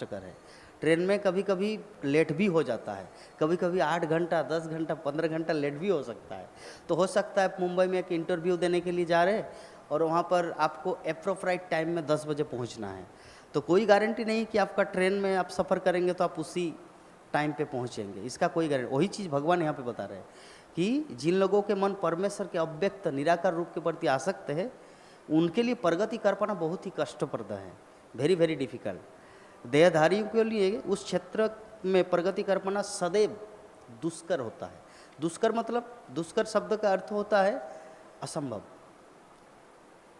कर है। ट्रेन में कभी कभी लेट भी हो जाता है, कभी कभी 8 घंटा 10 घंटा 15 घंटा लेट भी हो सकता है। तो हो सकता है आप मुंबई में एक इंटरव्यू देने के लिए जा रहे हैं और वहाँ पर आपको अप्रोप्राइट टाइम में 10 बजे पहुँचना है। तो कोई गारंटी नहीं कि आपका ट्रेन में आप सफ़र करेंगे तो आप उसी टाइम पे पहुँचेंगे, इसका कोई गारंटी। वही चीज़ भगवान यहाँ पे बता रहे हैं कि जिन लोगों के मन परमेश्वर के अव्यक्त निराकार रूप के प्रति आसक्त है, उनके लिए प्रगति कर पाना बहुत ही कष्टप्रद है, वेरी वेरी डिफिकल्ट। देहधारियों के लिए उस क्षेत्र में प्रगति कर पाना सदैव दुष्कर होता है। दुष्कर मतलब, दुष्कर शब्द का अर्थ होता है असंभव,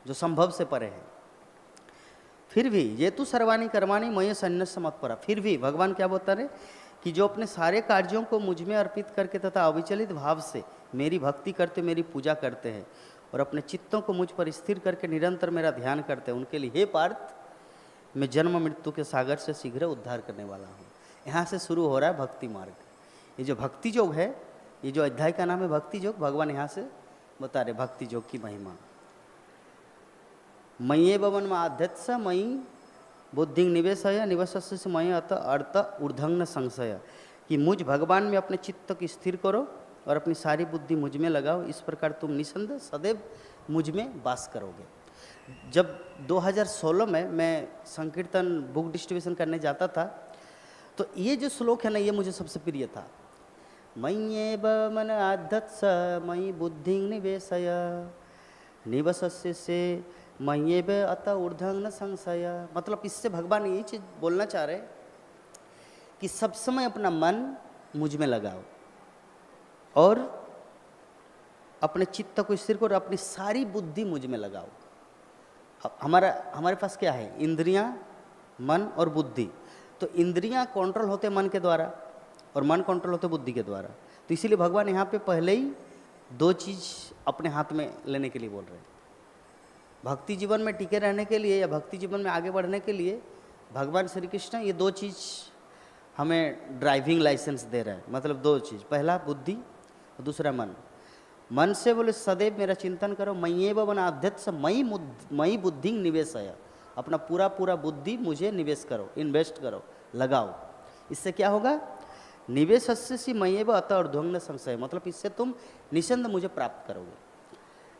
जो संभव से परे है। फिर भी ये तो सर्वाणी कर्माणी मय सन्न्यास मत्परा, फिर भी भगवान क्या बता रहे कि जो अपने सारे कार्यों को मुझ में अर्पित करके तथा अविचलित भाव से मेरी भक्ति करते, मेरी पूजा करते हैं और अपने चित्तों को मुझ पर स्थिर करके निरंतर मेरा ध्यान करते हैं, उनके लिए हे पार्थ, मैं जन्म मृत्यु के सागर से शीघ्र उद्धार करने वाला हूँ। यहाँ से शुरू हो रहा है भक्ति मार्ग। ये जो भक्ति योग है, ये जो अध्याय का नाम है भक्ति योग, भगवान यहाँ से बता रहे भक्ति योग की महिमा। मय्ये भवन में आध्यत्स मयि बुद्धि निवेशय निवसस्य मय अत अर्थ ऊर्ध्वंग संशय, कि मुझ भगवान में अपने चित्त को स्थिर करो और अपनी सारी बुद्धि मुझ में लगाओ, इस प्रकार तुम निसंदेह सदैव मुझ में वास करोगे। जब 2016 में मैं संकीर्तन बुक डिस्ट्रीब्यूशन करने जाता था, तो ये जो श्लोक है ना, ये मुझे सबसे प्रिय था। मय्येव मन आद्धत्स मयि बुद्धि निवेशय निवसस्य से मय्येव अत ऊर्ध्वंग संशय। मतलब इससे भगवान यही चीज़ बोलना चाह रहे कि सब समय अपना मन मुझ में लगाओ और अपने चित्त को स्थिर करो, अपनी सारी बुद्धि मुझ में लगाओ। हमारे पास क्या है? इंद्रियां, मन और बुद्धि। तो इंद्रियां कंट्रोल होते मन के द्वारा और मन कंट्रोल होते बुद्धि के द्वारा। तो इसीलिए भगवान यहाँ पे पहले ही दो चीज़ अपने हाथ में लेने के लिए बोल रहे हैं। भक्ति जीवन में टिके रहने के लिए या भक्ति जीवन में आगे बढ़ने के लिए भगवान श्री कृष्ण ये दो चीज़ हमें ड्राइविंग लाइसेंस दे रहे हैं। मतलब दो चीज़, पहला बुद्धि और दूसरा मन। मन से बोले सदैव मेरा चिंतन करो, मय्येव मन आध्यत्स मयि बुद्धि निवेशय, अपना पूरा बुद्धि मुझे निवेश करो, इन्वेस्ट करो, लगाओ। इससे क्या होगा? निवेशस्य सी मय्येव अत ऊर्ध्वंग संशय, मतलब इससे तुम निसंद मुझे प्राप्त करोगे।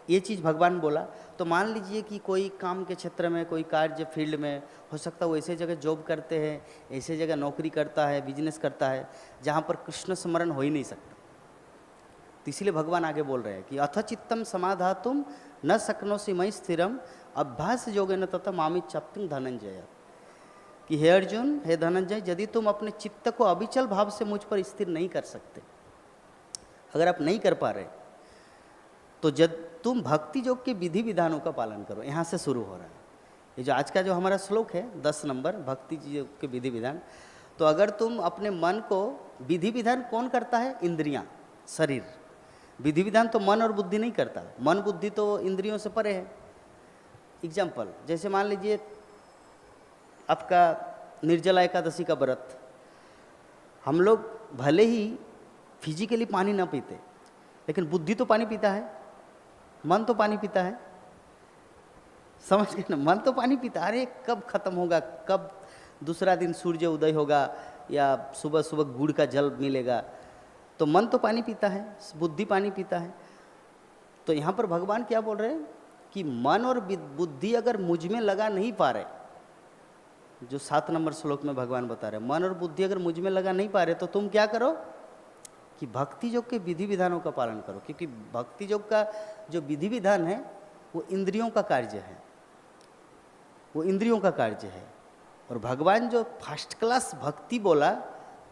ये चीज़ भगवान बोला। तो मान लीजिए कि कोई काम के क्षेत्र में, कोई कार्य फील्ड में, हो सकता है वो ऐसे जगह जॉब करते हैं, ऐसे जगह नौकरी करता है, बिजनेस करता है, जहाँ पर कृष्ण स्मरण हो ही नहीं सकता। तो इसीलिए भगवान आगे बोल रहे हैं कि अथ चित्तम समाधातुम न शक्नोसि मयि स्थिरम अभ्यास योगेन तथा मामिच्छप्तुं धनंजय, कि हे अर्जुन, हे धनंजय, यदि तुम अपने चित्त को अविचल भाव से मुझ पर स्थिर नहीं कर सकते, अगर आप नहीं कर पा रहे, तो जब तुम भक्ति योग के विधि विधानों का पालन करो। यहाँ से शुरू हो रहा है ये जो आज का जो हमारा श्लोक है 10 नंबर, भक्ति योग के विधि विधान। तो अगर तुम अपने मन को, विधि विधान कौन करता है? इंद्रियां, शरीर। विधि विधान तो मन और बुद्धि नहीं करता। मन बुद्धि तो इंद्रियों से परे है। एग्जाम्पल, जैसे मान लीजिए आपका निर्जला एकादशी का व्रत, हम लोग भले ही फिजिकली पानी ना पीते, लेकिन बुद्धि तो पानी पीता है, मन तो पानी पीता है। समझ गए ना? मन तो पानी पीता है। अरे कब खत्म होगा, कब दूसरा दिन सूर्य उदय होगा या सुबह सुबह गुड़ का जल मिलेगा, तो मन तो पानी पीता है, बुद्धि पानी पीता है। तो यहाँ पर भगवान क्या बोल रहे हैं कि मन और बुद्धि अगर मुझ में लगा नहीं पा रहे, जो 7 नंबर श्लोक में भगवान बता रहे हैं, मन और बुद्धि अगर मुझ में लगा नहीं पा रहे, तो तुम क्या करो कि भक्ति योग के विधि विधानों का पालन करो। क्योंकि भक्ति योग का जो विधि विधान है वो इंद्रियों का कार्य है, वो इंद्रियों का कार्य है। और भगवान जो फर्स्ट क्लास भक्ति बोला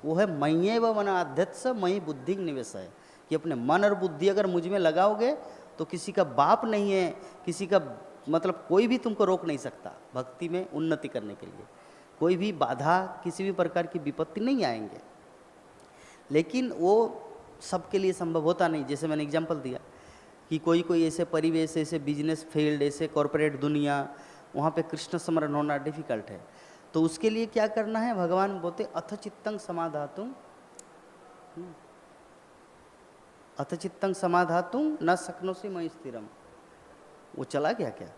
वो है मय्येव मन आध्यत्स मयि बुद्धि निवेशय, कि अपने मन और बुद्धि अगर मुझ में लगाओगे तो किसी का बाप नहीं है, किसी का मतलब कोई भी तुमको रोक नहीं सकता भक्ति में उन्नति करने के लिए। कोई भी बाधा, किसी भी प्रकार की विपत्ति नहीं आएंगे। लेकिन वो सबके लिए संभव होता नहीं। जैसे मैंने एग्जांपल दिया कि कोई ऐसे परिवेश, ऐसे बिजनेस फील्ड, ऐसे कॉरपोरेट दुनिया, वहाँ पे कृष्ण स्मरण होना डिफिकल्ट है। तो उसके लिए क्या करना है? भगवान बोलते अथ चित्तं समाधातुं, अथ चित्तं समाधातुं न शक्नोसि मयि स्थिरम। वो चला गया क्या?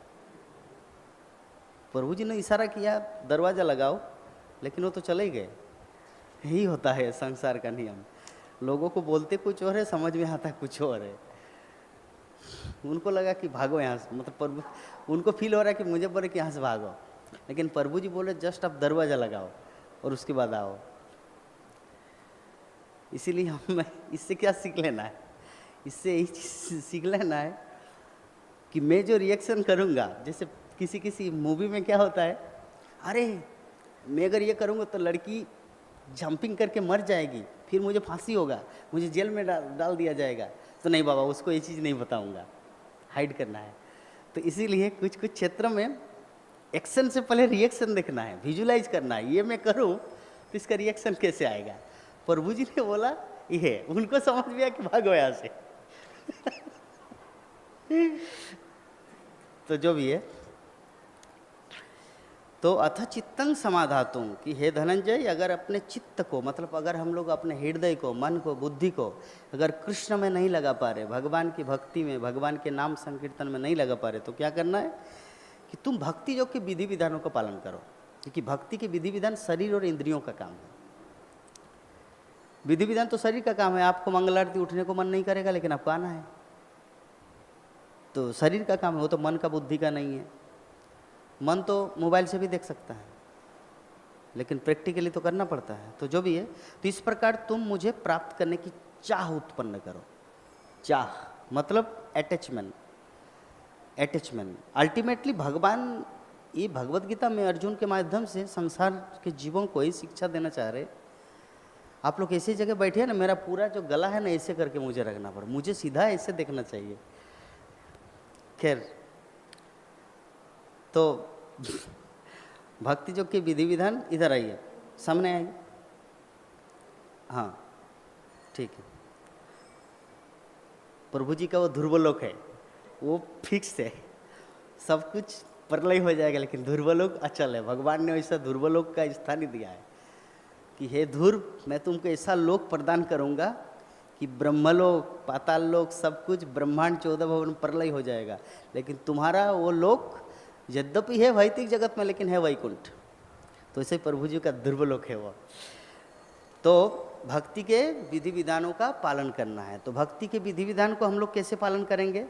प्रभु जी ने इशारा किया, दरवाजा लगाओ, लेकिन वो तो चले ही गए। यही होता है संसार का नियम, लोगों को बोलते कुछ और है, समझ में आता कुछ और है। उनको लगा कि भागो यहाँ से, मतलब प्रभु, उनको फील हो रहा है कि मुझे बोले कि यहाँ से भागो, लेकिन प्रभु जी बोले जस्ट आप दरवाज़ा लगाओ और उसके बाद आओ। इसीलिए हमें इससे क्या सीख लेना है, इससे यही चीज़ सीख लेना है कि मैं जो रिएक्शन करूँगा, जैसे किसी किसी मूवी में क्या होता है, अरे मैं अगर ये करूँगा तो लड़की जंपिंग करके मर जाएगी, फिर मुझे फांसी होगा, मुझे जेल में डाल दिया जाएगा, तो नहीं बाबा, उसको ये चीज़ नहीं बताऊँगा, हाइड करना है। तो इसीलिए कुछ कुछ क्षेत्रों में एक्शन से पहले रिएक्शन देखना है, विजुलाइज करना है, ये मैं करूँ तो इसका रिएक्शन कैसे आएगा। प्रभु जी ने बोला ये, उनको समझ में आया कि भागो यहाँ से। तो जो भी है, तो अथ चित्तं समाधातुं, कि हे धनंजय, अगर अपने चित्त को, मतलब अगर हम लोग अपने हृदय को, मन को, बुद्धि को अगर कृष्ण में नहीं लगा पा रहे, भगवान की भक्ति में, भगवान के नाम संकीर्तन में नहीं लगा पा रहे, तो क्या करना है कि तुम भक्ति योग के विधि विधानों का पालन करो, क्योंकि भक्ति के विधि विधान शरीर और इंद्रियों का काम है। विधि विधान तो शरीर का काम है, आपको मंगल आरती उठने को मन नहीं करेगा, लेकिन आपको आना है, तो शरीर का काम है, वो तो मन का, बुद्धि का नहीं है। मन तो मोबाइल से भी देख सकता है, लेकिन प्रैक्टिकली तो करना पड़ता है। तो जो भी है, तो इस प्रकार तुम मुझे प्राप्त करने की चाह उत्पन्न करो। चाह मतलब अटैचमेंट, अटैचमेंट अल्टीमेटली भगवान, ये भगवत गीता में अर्जुन के माध्यम से संसार के जीवों को ही शिक्षा देना चाह रहे। आप लोग ऐसी जगह बैठे हैं ना, मेरा पूरा जो गला है ना ऐसे करके मुझे रखना पड़ा, मुझे सीधा ऐसे देखना चाहिए। खैर, तो भक्ति योग के विधि विधान इधर आइए, सामने आइए। हाँ ठीक है, प्रभु जी का वो ध्रुवलोक है, वो फिक्स है, सब कुछ प्रलय हो जाएगा, लेकिन ध्रुवलोक अचल है। भगवान ने वैसा ध्रुवलोक का स्थान ही दिया है कि हे ध्रुव, मैं तुमको ऐसा लोक प्रदान करूंगा कि ब्रह्मलोक, पाताल लोक, सब कुछ, ब्रह्मांड 14 भवन प्रलय हो जाएगा, लेकिन तुम्हारा वो लोक यद्यपि है भौतिक जगत में, लेकिन है वैकुंठ। तो ऐसे प्रभु जी का ध्रुवलोक है वो। तो भक्ति के विधि विधानों का पालन करना है। तो भक्ति के विधि विधान को हम लोग कैसे पालन करेंगे,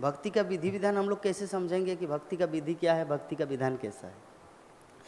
भक्ति का विधि विधान हम लोग कैसे समझेंगे कि भक्ति का विधि क्या है, भक्ति का विधान कैसा है।